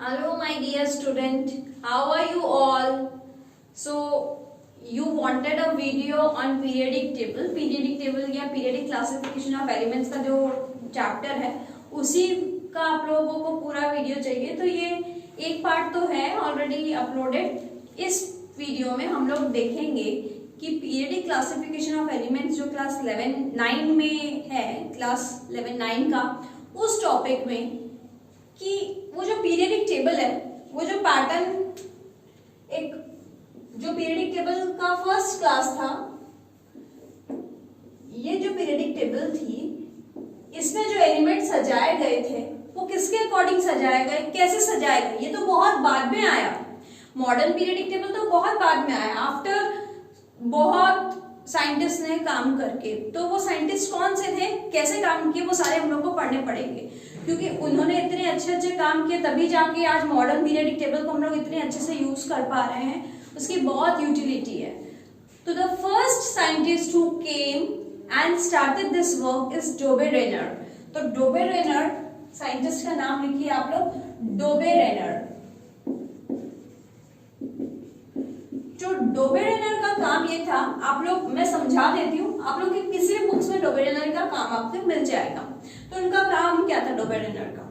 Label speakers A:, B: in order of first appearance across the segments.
A: Hello, my dear student. How are you all? So, you wanted a video on periodic table. Periodic table या periodic classification of elements का जो chapter है, उसी का आप लोगों को पूरा वीडियो चाहिए. तो ये एक पार्ट तो है ऑलरेडी अपलोडेड. इस वीडियो में हम लोग देखेंगे कि पीरियडिक क्लासिफिकेशन ऑफ एलिमेंट्स जो क्लास 9 में है, क्लास 9 का, उस टॉपिक में कि वो जो पीरियडिक टेबल है, वो जो पैटर्न, एक जो पीरियडिक टेबल का फर्स्ट क्लास था, ये जो पीरियडिक टेबल थी, इसमें जो एलिमेंट सजाए गए थे वो किसके अकॉर्डिंग सजाए गए, कैसे सजाए गए, ये तो बहुत बाद में आया. मॉडर्न पीरियडिक टेबल तो बहुत बाद में आया, आफ्टर बहुत साइंटिस्ट ने काम करके. तो वो साइंटिस्ट कौन से थे, कैसे काम किए, वो सारे हम लोग को पढ़ने पड़ेंगे, क्योंकि उन्होंने इतने अच्छे काम किए तभी जाके आज मॉडर्न पीरियडिक टेबल को हम लोग इतने अच्छे से यूज कर पा रहे हैं. उसकी बहुत यूटिलिटी है. तो the first scientist who came and started this work is Dobereiner. तो डोबे रेनर साइंटिस्ट का नाम लिखिए आप लोग, डोबे रेनर. जो डोबे रेनर का काम ये था, आप लोग, मैं समझा देती हूँ, आप लोग के किसी भी बुक्स में डोबे रेनर का काम आपको मिल जाएगा. तो उनका काम क्या था डोबे रेनर का?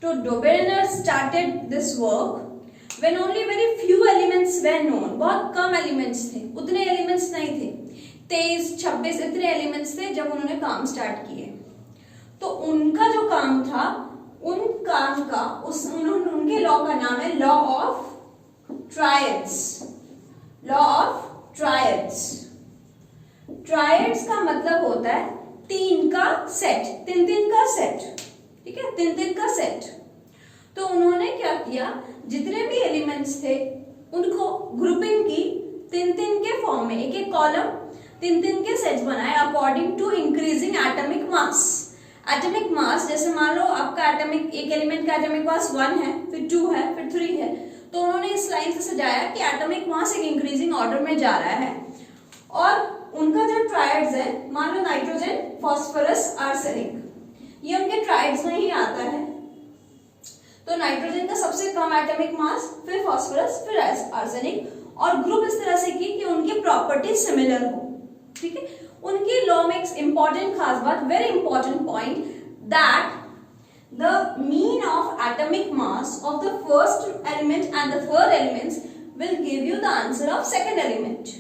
A: तो Dobereiner started this work when only very few elements were known. बहुत कम एलिमेंट्स थे, उतने एलिमेंट्स नहीं थे, 23-26 इतने एलिमेंट्स थे जब उन्होंने काम स्टार्ट किए. तो उनका जो काम था, उन काम का उनके लॉ का नाम है law of triads. Law of triads. Triads का मतलब होता है तीन का सेट, तीन का सेट. ठीक है, तीन का सेट. तो उन्होंने क्या किया, जितने भी एलिमेंट्स थे उनको ग्रुपिंग की तीन के फॉर्म में, एक कॉलम, तीन के सेट्स बनाए according to increasing atomic mass. Atomic mass, जैसे मान लो आपका एटॉमिक, एक एलिमेंट का एटॉमिक मास 1 है, फिर 2 है, फिर 3 है. तो उन्होंने इस लाइन से सजाया कि एटॉमिक मास एक इंक्रीजिंग ऑर्डर में जा रहा है. और उनका जो ट्रायड्स है, मान लो नाइट्रोजन, फास्फोरस, आर्सेनिक, ये उनके ट्रायड्स में ही आता है. तो नाइट्रोजन का सबसे कम एटॉमिक मास, फिर फास्फोरस, फिर आर्सेनिक, और ग्रुप इस तरह से की कि उनकी प्रॉपर्टी सिमिलर हो. ठीक है. उनकी लॉ में एक इंपॉर्टेंट खास बात, very important point, that the mean of atomic mass of the first element and the third elements will give you the answer of second element.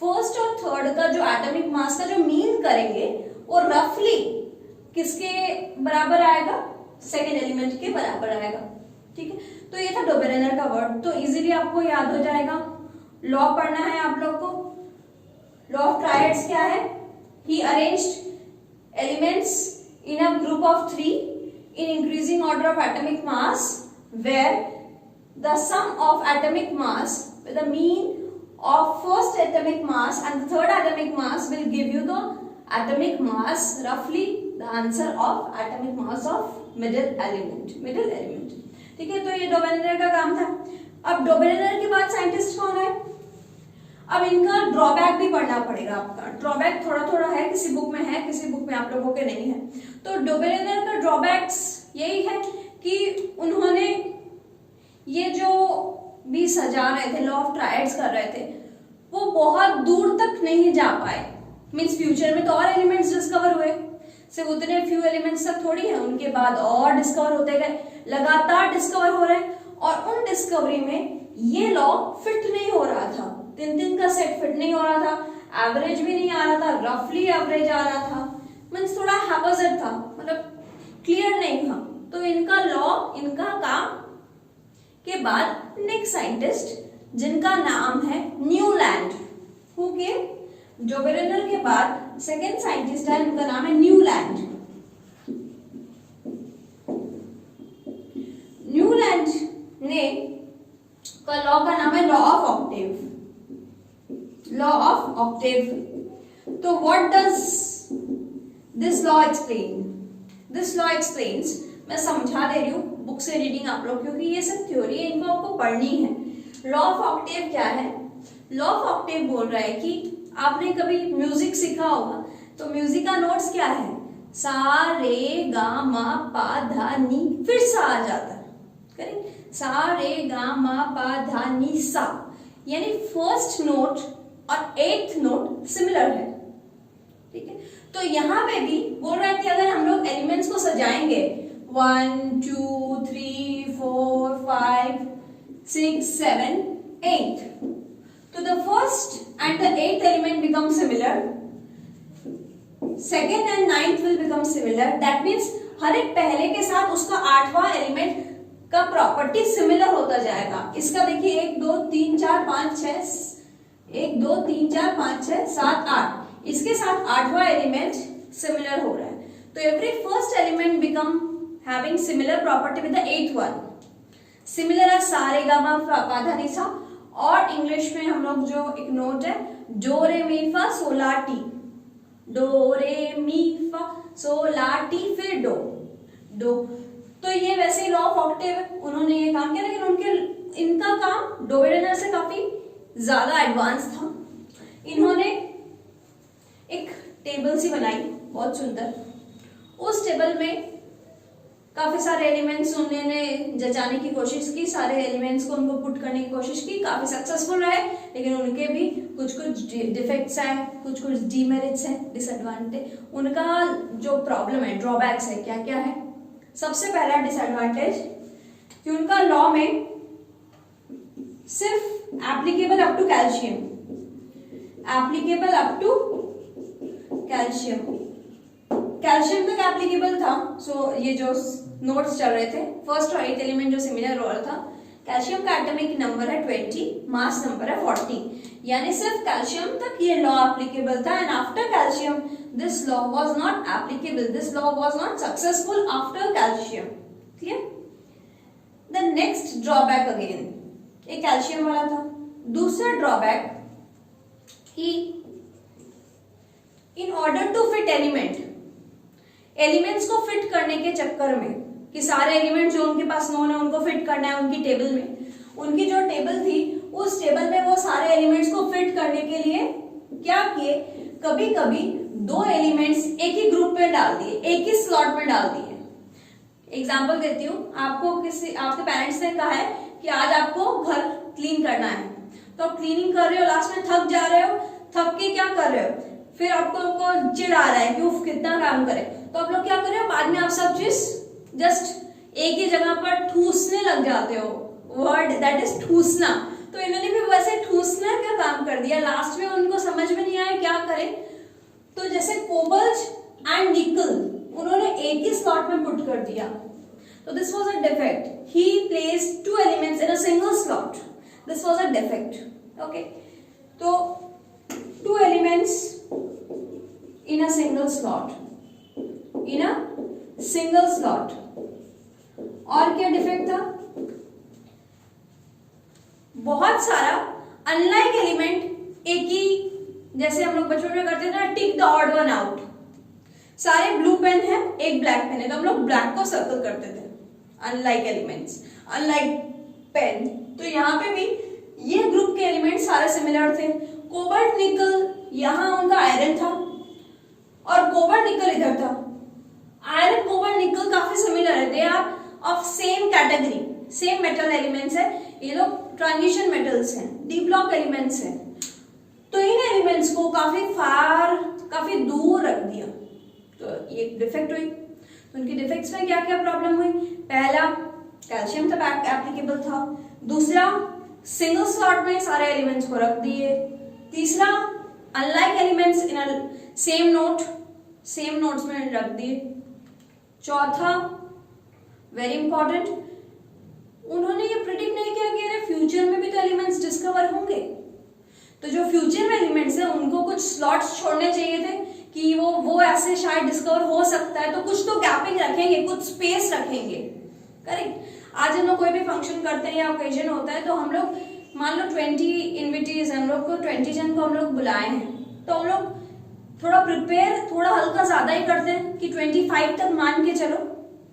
A: First और थर्ड का जो एटॉमिक मास का जो mean करेंगे वो रफली किसके बराबर आएगा, सेकेंड एलिमेंट के बराबर आएगा. ठीक है. तो ये था डोबे रेनर का वर्ड. तो इजीली आपको याद हो जाएगा. लॉ पढ़ना है आप लोग को. लॉ ऑफ ट्रायड्स क्या है? He arranged elements in a group of 3 in increasing order of atomic mass, where the sum of atomic mass with the mean of first atomic mass and the third atomic mass will give you the atomic mass, roughly the answer of atomic mass of middle element. ठीक है. तो ये डोबे रेनर का काम था. अब डोबे रेनर के बाद साइंटिस्ट कौन है? अब इनका ड्रॉबैक भी पढ़ना पड़ेगा आपका. ड्रॉबैक थोड़ा है, किसी बुक में है, किसी बुक में आप लोगों के नहीं है. तो डोबे रेनर का ड्रॉबैक्स यही है कि उन्होंने ये जो भी सजा रहे थे, लॉ ऑफ ट्रायड्स कर रहे थे, वो बहुत दूर तक नहीं जा पाए. मींस फ्यूचर में तो और एलिमेंट्स डिस्कवर हुए, सिर्फ उतने फ्यू एलिमेंट्स तक थोड़ी है, उनके बाद और डिस्कवर होते गए, लगातार डिस्कवर हो रहे हैं. और उन डिस्कवरी में ये लॉ फिट नहीं हो रहा था, तीन का सेट फिट नहीं हो रहा था, एवरेज भी नहीं आ रहा था, रफली एवरेज आ रहा था, मीन्स थोड़ा हैपोजेट था, मतलब क्लियर नहीं था. तो इनका लॉ, इनका काम के बाद नेक्स्ट साइंटिस्ट जिनका नाम है न्यूलैंड, हु केम, डोबे रेनर के बाद सेकेंड साइंटिस्ट है, उनका नाम है न्यूलैंड. न्यूलैंड ने का लॉ का नाम है law of octave. Law of octave. तो what does this law explain? This law explains, मैं समझा दे रही हूँ बुक से रीडिंग आप लोग, क्योंकि ये सब थ्योरी है, इनको आपको पढ़नी है. लॉ ऑफ ऑक्टेव क्या है? लॉ ऑफ ऑक्टेव बोल रहा है कि आपने कभी म्यूजिक सीखा होगा, तो म्यूजिक का नोट्स क्या है? सा रे गा मा पा धा नी, फिर सा आ जाता है. करेक्ट। सा रे गा मा पा धा नी सा, यानी फर्स्ट नोट और एट्थ नोट सिमिलर है, ठीक है। तो यहाँ पे भी बोल रहा है कि अगर हम लोग एलिमेंट्स को सजाएंगे 1 2 3 4 5 6 7 8, तो the first and the eighth element become similar, second and ninth will become similar. That means हर एक पहले के साथ उसका आठवां एलिमेंट का प्रॉपर्टी सिमिलर होता जाएगा। इसका देखिए 1 2 3 4 5 6 1 2 3 4 5 6 7 8, इसके साथ आठवां एलिमेंट सिमिलर हो रहा है। तो every first element become having similar property with the eighth one. Similar है सा रे गा मा पा धा नी सा, और इंग्लिश में हम लोग जो एक नोट है डो रे मी फा सो ला टी, डो रे मी फा सो ला टी फिर डो डो। तो ये वैसे ही लॉ ऑफ ऑक्टेव उन्होंने ये काम किया, लेकिन उनके इनका काम डोवेडनर से काफी ज्यादा एडवांस था। इन्होंने एक टेबल सी बनाई बहुत सुंदर, उस टेबल में काफी सारे एलिमेंट्स उन्होंने जचाने की कोशिश की, सारे एलिमेंट्स को उनको पुट करने की कोशिश की, काफी सक्सेसफुल रहे, लेकिन उनके भी कुछ कुछ डिफेक्ट्स हैं, कुछ कुछ डीमेरिट्स हैं, डिसएडवांटेज। उनका जो प्रॉब्लम है, ड्रॉबैक्स है, क्या क्या है। सबसे पहला डिसएडवांटेज कि उनका लॉ में सिर्फ applicable up to calcium, applicable up to calcium, calcium तक एप्लीकेबल था। सो ये जो नोट्स चल रहे थे, फर्स्ट और एथ एलिमेंट जो सिमिलर हो रहा था, कैल्शियम का एटॉमिक नंबर है 20, मास नंबर है 40, यानी सिर्फ कैल्शियम तक ये लॉ एप्लीकेबल था। And after calcium this law was not applicable, this law was not successful after calcium. Clear? The next drawback again एक कैल्शियम वाला था। दूसरा ड्रॉबैक कि in order to fit elements को फिट करने के चक्कर में कि सारे एलिमेंट जो उनके पास नोन है उनको फिट करना है उनकी टेबल में, उनकी जो टेबल थी उस टेबल में वो सारे एलिमेंट्स को फिट करने के लिए क्या किए, कभी कभी दो एलिमेंट्स एक ही ग्रुप में डाल दिए, एक ही स्लॉट में डाल दिए। एग्जांपल देती हूँ, आपको आपके पेरेंट्स ने कहा है कि आज आपको घर क्लीन करना है, तो आप क्लीनिंग कर रहे हो, लास्ट में थक जा रहे हो, थक के क्या कर रहे हो, फिर आपको चिढ़ आ रहा है कि उफ कितना काम करे, तो आप लोग क्या कर रहे हो, बाद में आप सब चीज जस्ट एक ही जगह पर ठूसने लग जाते हो। वर्ड दैट इज ठूसना। तो इन्होंने भी वैसे ठूसना का काम कर दिया, लास्ट में उनको समझ में नहीं आया क्या करें, तो जैसे कोबाल्ट एंड निकल उन्होंने एक ही स्लॉट में पुट कर दिया। तो this was a defect, he placed two elements in a single slot, this was a defect. Okay, तो two elements in a single slot, in a single slot। और क्या डिफेक्ट था, बहुत सारा अनलाइक एलिमेंट एक ही, जैसे हम लोग बचपन में करते थे ना, tick the odd one out. सारे ब्लू पेन है, एक ब्लैक पेन है, तो हम लोग ब्लैक को सर्कल करते थे, अनलाइक एलिमेंट्स, अनलाइक पेन। तो यहाँ पे भी ये ग्रुप के एलिमेंट सारे सिमिलर थे। कोबाल्ट निकल, यहाँ उनका आयरन था और कोबाल्ट निकल इधर था। आयरन कोबाल्ट निकल काफी सिमिलर है, they are of same category, same metal elements है, ये लोग ट्रांजिशन मेटल्स हैं, डी ब्लॉक एलिमेंट्स हैं। तो इन एलिमेंट्स को काफी दूर रख दिया, तो ये डिफेक्ट हुई। तो उनकी डिफेक्ट्स में क्या क्या प्रॉब्लम हुई, पहला कैल्शियम तक एप्लीकेबल था, दूसरा सिंगल स्लॉट में सारे एलिमेंट्स को रख दिए, तीसरा unlike elements in same notes में रख दिए, चौथा वेरी इंपॉर्टेंट, उन्होंने ये प्रिडिक्ट नहीं किया कि अरे फ्यूचर में भी तो एलिमेंट्स डिस्कवर होंगे, तो जो फ्यूचर में एलिमेंट्स हैं उनको कुछ स्लॉट्स छोड़ने चाहिए थे कि वो ऐसे शायद डिस्कवर हो सकता है, तो कुछ तो गैपिंग रखेंगे, कुछ स्पेस रखेंगे। करेक्ट। आज हम लोग कोई भी फंक्शन करते हैं या ओकेजन होता है, तो हम लोग मान लो 20 इन्विटीज, हम लोग को 20 जन को हम लोग बुलाए हैं, तो हम लोग थोड़ा प्रिपेयर थोड़ा हल्का ज्यादा ही करते हैं कि 25 तक मान के चलो।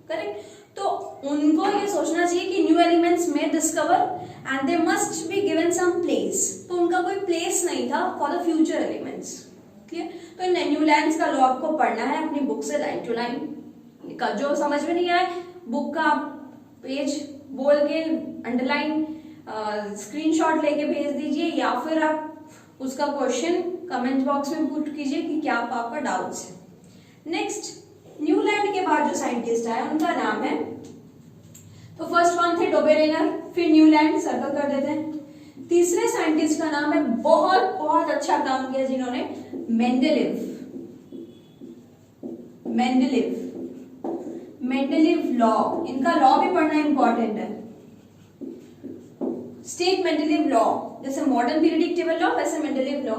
A: करेक्ट। तो उनको ये सोचना चाहिए कि न्यू एलिमेंट्स में discover and they must be given some place, तो उनका कोई प्लेस नहीं था for the future elements. Clear. तो न्यूलैंड्स का लॉ आपको पढ़ना है अपनी बुक से लाइन टू लाइन, का जो समझ में नहीं आए बुक का पेज बोल के अंडरलाइन स्क्रीनशॉट लेके भेज दीजिए, या फिर आप उसका क्वेश्चन कमेंट बॉक्स में पुट कीजिए कि क्या आपका डाउट्स है। नेक्स्ट, न्यूलैंड के बाद जो साइंटिस्ट आए उनका नाम है, तो फर्स्ट कौन थे? डोबेरेनर, फिर न्यूलैंड, सर्कल कर देते हैं। तीसरे साइंटिस्ट का नाम है, बहुत बहुत अच्छा काम किया जिन्होंने, मेंडेलीव। मेंडेलीव लॉ, इनका लॉ भी पढ़ना इंपॉर्टेंट है। स्टेट मेंडेलीव लॉ, जैसे मॉडर्न पीरियडिक टेबल लॉ वैसे मेंडेलीव लॉ।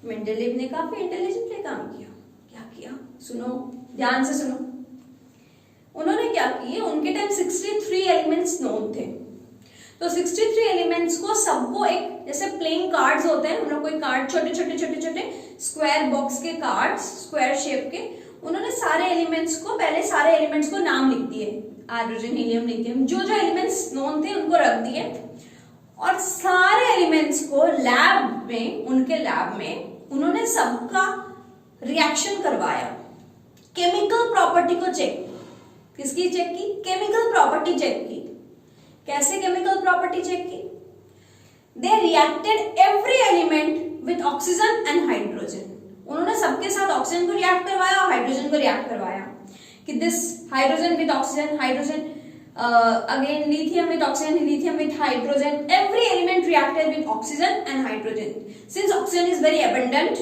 A: मेंडेलीव ने काफी इंटेलिजेंटली काम किया। क्या किया? सुनो, ध्यान से सुनो। उन्होंने क्या किए, उनके टाइम 63 एलिमेंट्स नोन थे, तो 63 एलिमेंट्स को सबको एक, जैसे प्लेइंग कार्ड्स होते हैं, हम लोग कोई कार्ड छोटे छोटे स्क्वायर बॉक्स के कार्ड्स, स्क्वायर शेप के, उन्होंने सारे एलिमेंट्स को, पहले सारे एलिमेंट्स को नाम लिख दिए, हाइड्रोजन, हीलियम, लिथियम, जो जो एलिमेंट्स नोन थे उनको रख दिए, और सारे एलिमेंट्स को लैब में, उनके लैब में उन्होंने सबका रिएक्शन करवाया, केमिकल प्रॉपर्टी को चेक, किसकी चेक की? केमिकल प्रॉपर्टी चेक की। कैसे केमिकल प्रॉपर्टी चेक की? They reacted every element with oxygen and hydrogen. उन्होंने सबके साथ ऑक्सीजन को रिएक्ट करवाया और हाइड्रोजन को रिएक्ट करवाया, कि this hydrogen with oxygen, hydrogen again lithium with oxygen, lithium with hydrogen, every element reacted with oxygen and hydrogen, since oxygen is very abundant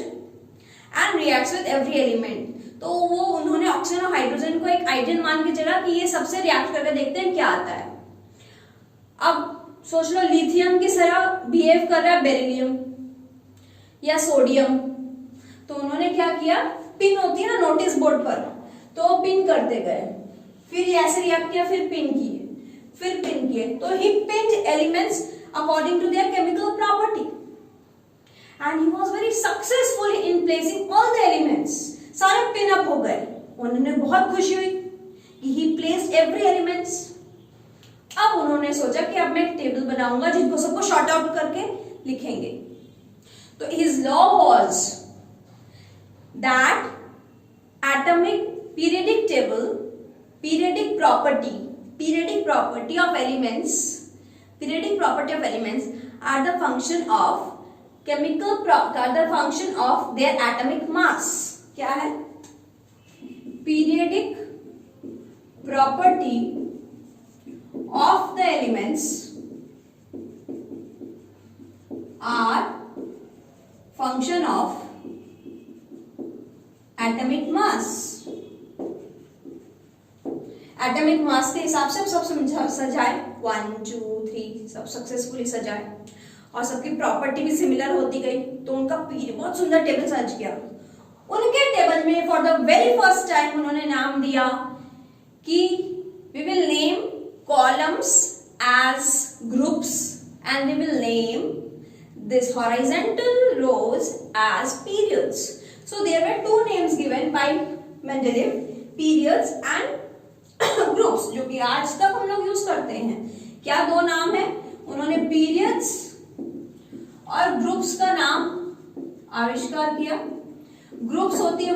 A: and reacts with every element, तो वो उन्होंने oxygen और hydrogen को एक ideal मान के चला कि ये सबसे रिएक्ट करके देखते हैं क्या आता है। अब सोच लो, लिथियम किस तरह बिहेव कर रहा है बेरिलियम या सोडियम, तो उन्होंने क्या किया, पिन होती है ना नोटिस बोर्ड पर, तो पिन करते गए, फिर ये ऐसे रिएक्ट किया, फिर पिन किए, फिर पिन किए, तो ही pinned elements according to their chemical property and he was very successful in placing all the elements, सारे पिन अप हो गए, उन्होंने बहुत खुशी हुई कि he placed every elements। अब उन्होंने सोचा कि अब मैं एक टेबल बनाऊंगा जिनको सबको शॉर्ट आउट करके लिखेंगे, तो his law was that atomic periodic table, periodic property of elements are the function of are the function of their atomic mass। क्या है? Periodic property of the elements are function of atomic mass। Atomic mass के हिसाब से सब सजाए, 1 2 3 सब successfully सजाए, और सबकी प्रॉपर्टी भी सिमिलर होती गई, तो उनका बहुत सुंदर टेबल सज गया। उनके टेबल में for the very first time उन्होंने नाम दिया कि we will name columns as groups and we will name this horizontal rows as periods. So there were 2 names given by Mendeleev, periods and groups, जो कि आज तक हम लोग यूज करते हैं। क्या 2 नाम है? उन्होंने पीरियड्स और ग्रुप्स का नाम आविष्कार किया। ग्रुप्स होती है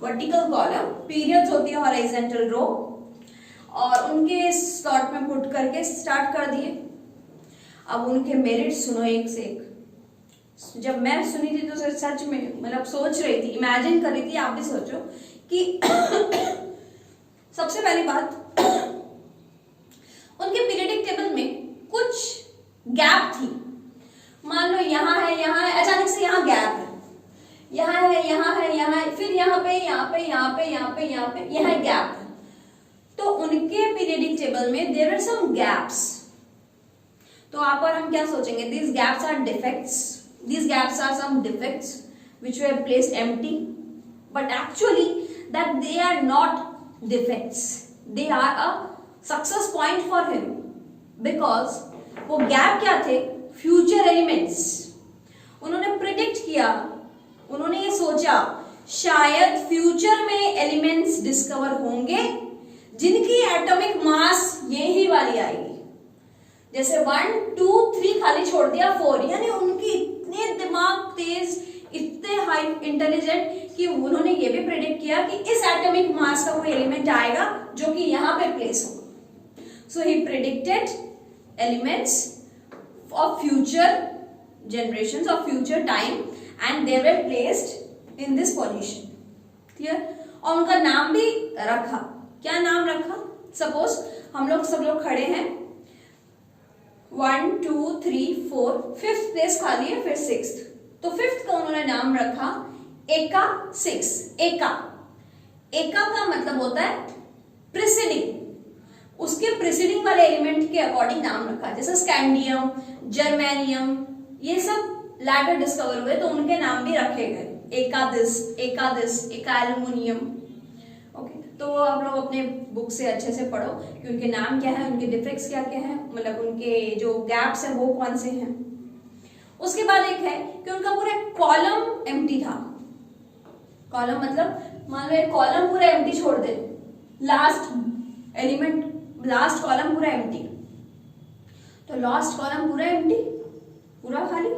A: वर्टिकल कॉलम, पीरियड्स होती है हॉरिजॉन्टल रो, और उनके स्लॉट में पुट करके स्टार्ट कर दिए। अब उनके मेरिट सुनो एक से एक। जब मैं सुनी थी तो सच में मतलब सोच रही थी, इमेजिन कर रही थी, आप भी सोचो कि सबसे पहली बात, उनके पीरियडिक टेबल में कुछ गैप थी। मान लो यहाँ है, अचानक से यहाँ गैप है, यहाँ है, फिर यहाँ पे गैप है। तो उनके पीरियडिक टेबल में देयर आर सम गैप्स। तो आप और हम क्या सोचेंगे? these gaps are defects, these gaps are some defects which were placed empty, but actually that they are not defects, they are a success point for him, because वो gap क्या थे? Future elements. उन्होंने predict किया, उन्होंने ये सोचा शायद future में एलिमेंट्स डिस्कवर होंगे जिनकी एटॉमिक मास यही वाली आएगी। जैसे 1 2 3 खाली छोड़ दिया 4, यानी उनकी इतने दिमाग तेज, इतने हाई इंटेलिजेंट कि उन्होंने ये भी प्रेडिक्ट किया कि इस एटॉमिक मास का कोई एलिमेंट आएगा जो कि यहाँ पे प्लेस होगा। So he predicted elements of future generations, of future time, and they were placed in this position. Clear? और उनका नाम भी रखा. क्या नाम रखा? सपोज हम लोग सब लोग खड़े हैं, 1 2 3 4, 5th प्लेस खाली है, फिर 6th, तो 5th का उन्होंने नाम रखा एका 6. एका का मतलब होता है प्रिसीडिंग, उसके प्रिसीडिंग वाले एलिमेंट के अकॉर्डिंग नाम रखा. जैसे स्कैंडियम, जर्मेनियम, ये सब लैटर डिस्कवर हुए तो उनके नाम भी रखे गए. एकादिस, एका एल्युमिनियम. ओके, तो आप लोग अपने बुक से अच्छे से पढ़ो कि उनके नाम क्या है, उनके डिफेक्ट्स क्या क्या है, मतलब उनके जो गैप्स है वो कौन से हैं. उसके बाद एक है कि उनका पूरा कॉलम एम्प्टी था. कॉलम मतलब मान लो एक कॉलम पूरा एम्प्टी छोड़ दे, लास्ट एलिमेंट, लास्ट कॉलम पूरा एम्प्टी, तो लास्ट कॉलम पूरा एम्प्टी, पूरा खाली,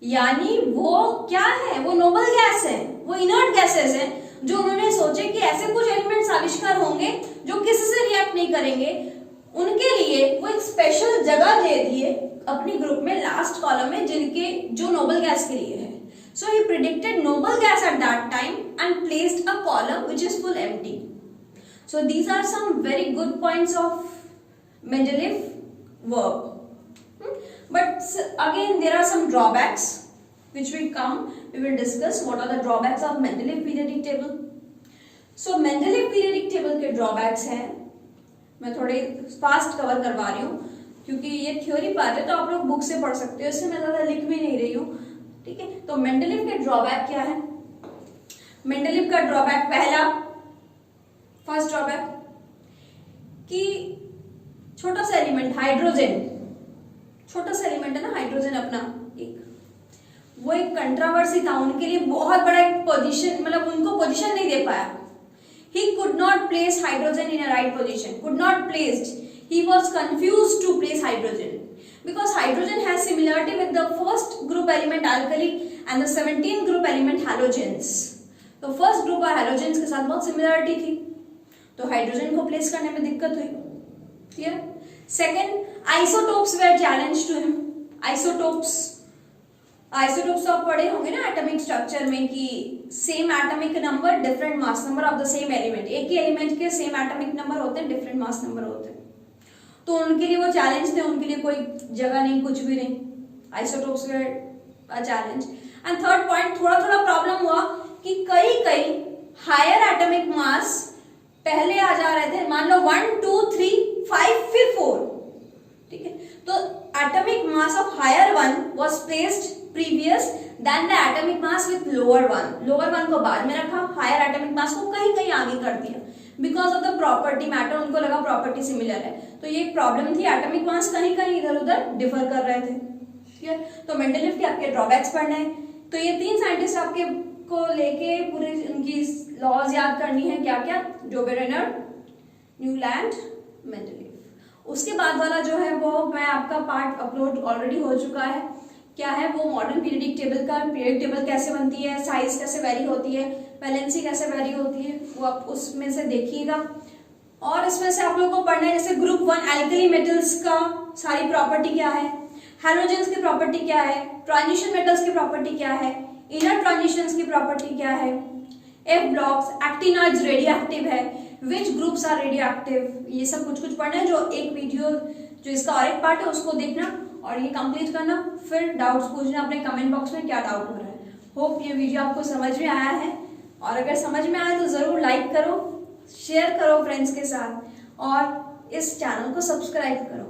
A: यानी वो क्या है, वो नोबल गैस है, वो इनर्ट गैसेस है, जो उन्होंने सोचे कि ऐसे कुछ एलिमेंट्स आविष्कार होंगे जो किसी से रिएक्ट नहीं करेंगे, उनके लिए वो एक स्पेशल जगह दे दिए अपनी ग्रुप में लास्ट कॉलम में, जिनके जो नोबल गैस के लिए है. So he predicted noble gas at that time and placed a column which is full empty. So these are some very good points of Mendeleev work. But again there are some drawbacks which we will discuss what are the drawbacks of Mendeleev periodic table. So Mendeleev periodic table के drawbacks हैं, मैं थोड़े fast cover करवा रही हूँ क्योंकि ये theory part है तो आप लोग बुक से पढ़ सकते हो, इससे मैं ज्यादा लिख भी नहीं रही हूँ. ठीक है, तो मेंडलीव के ड्रॉबैक क्या है? मेंडलीव का ड्रॉबैक पहला, फर्स्ट ड्रॉबैक कि छोटा सा एलिमेंट हाइड्रोजन, छोटा सा एलिमेंट है ना हाइड्रोजन अपना एक, वो एक कंट्रोवर्सी था उनके लिए, बहुत बड़ा एक पोजीशन, मतलब उनको पोजीशन नहीं दे पाया. He could not place hydrogen in a right position, could not placed. He was confused to place hydrogen. Because hydrogen has similarity with the first group element alkali and the 17th group element halogens. तो first group और halogens के साथ बहुत similarity थी, तो hydrogen को place करने में दिक्कत हुई. Clear? Second, isotopes were challenge to him. Isotopes तो आप पढ़े होंगे ना एटॉमिक स्ट्रक्चर में कि same atomic number different mass number of the same element. एक ही एलिमेंट के सेम एटॉमिक नंबर होते हैं, डिफरेंट मास नंबर होते हैं, तो उनके लिए वो चैलेंज थे, उनके लिए कोई जगह नहीं, कुछ भी नहीं. Isotopes were a challenge. And third point, थोड़ा प्रॉब्लम हुआ कि कई हायर एटॉमिक मास पहले आ जा रहे थे, मान लो 1 2 3 5 फिर 4. ठीक है, तो atomic mass of higher one was placed previous then the atomic mass with lower one. Lower one को बाद में रखा, हायर एटॉमिक मास को कहीं आगे कर दिया because of the property matter, उनको लगा प्रॉपर्टी सिमिलर है. तो ये एक प्रॉब्लम थी, एटॉमिक मास कहीं इधर उधर डिफर कर रहे थे. ठीक है, तो मेंडलीव के आपके ड्रॉबैक्स पढ़ने हैं. तो ये 3 साइंटिस्ट आपके को लेके पूरे उनकी लॉज याद करनी है. क्या क्या? डोबेरेनर, न्यूलैंड, मेंडलीव. उसके बाद वाला जो है वो मैं आपका पार्ट अपलोड ऑलरेडी हो चुका है. क्या है वो? मॉडर्न पीरियडिक टेबल का, पीरियडिक टेबल कैसे बनती है, साइज कैसे वेरी होती है, वैलेंसी कैसे वेरी होती है, वो आप उसमें से देखिएगा. और इसमें से आप लोगों को पढ़ना है जैसे ग्रुप 1 एल्कली मेटल्स का सारी प्रॉपर्टी क्या है, हैलोजेंस की प्रॉपर्टी क्या है, ट्रांजिशन मेटल्स की प्रॉपर्टी क्या है, इनर ट्रांजिशंस की प्रॉपर्टी क्या है, एफ ब्लॉक्स, एक्टिनॉइड्स रेडियोएक्टिव है, विच ग्रुप्स आर रेडियोएक्टिव, ये सब कुछ पढ़ना है. जो एक वीडियो जो इसका और एक पार्ट है उसको देखना और ये कंप्लीट करना, फिर डाउट्स पूछना अपने कमेंट बॉक्स में क्या डाउट हो रहा है. होप ये वीडियो आपको समझ में आया है, और अगर समझ में आया तो जरूर लाइक करो, शेयर करो फ्रेंड्स के साथ, और इस चैनल को सब्सक्राइब करो.